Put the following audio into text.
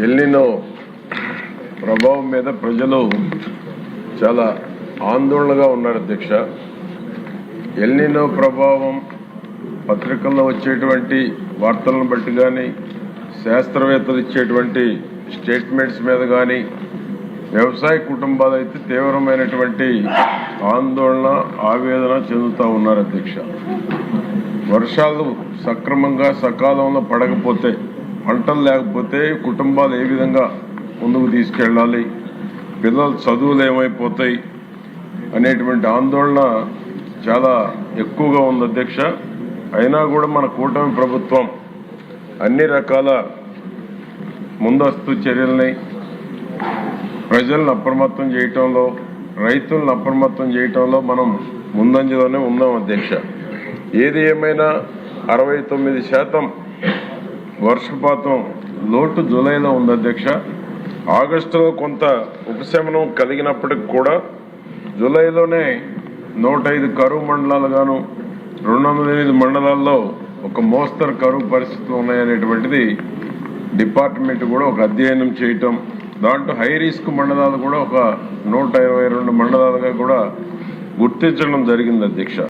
El Niño ప్రభావం మీద ప్రజలు చాలా ఆందోళనగా ఉన్నారు అధ్యక్ష. ఎల్నినో ప్రభావం పత్రికల్లో వచ్చేటువంటి వార్తలను బట్టి కానీ, శాస్త్రవేత్తలు ఇచ్చేటువంటి స్టేట్మెంట్స్ మీద కానీ వ్యవసాయ కుటుంబాలు అయితే తీవ్రమైనటువంటి ఆందోళన, ఆవేదన చెందుతూ ఉన్నారు అధ్యక్ష. వర్షాలు సక్రమంగా సకాలంలో పడకపోతే, పంటలు లేకపోతే కుటుంబాలు ఏ విధంగా ముందుకు తీసుకెళ్ళాలి, పిల్లల చదువులు ఏమైపోతాయి అనేటువంటి ఆందోళన చాలా ఎక్కువగా ఉంది అధ్యక్ష. అయినా కూడా మన కూటమి ప్రభుత్వం అన్ని రకాల ముందస్తు చర్యల్ని ప్రజలను అప్రమత్తం చేయటంలో, రైతులను అప్రమత్తం చేయటంలో మనం ముందంజలోనే ఉన్నాం అధ్యక్ష. ఏది ఏమైనా 69% వర్షపాతం లోటు జూలైలో ఉంది అధ్యక్ష. ఆగస్టులో కొంత ఉపశమనం కలిగినప్పటికి కూడా జూలైలోనే 105 కరువు మండలాలు గాను 208 మండలాల్లో ఒక మోస్తరు కరువు పరిస్థితులు ఉన్నాయనేటువంటిది డిపార్ట్మెంట్ కూడా ఒక అధ్యయనం చేయటం, దాంట్లో హై రిస్క్ మండలాలు కూడా ఒక 122 మండలాలుగా కూడా గుర్తించడం జరిగింది అధ్యక్ష.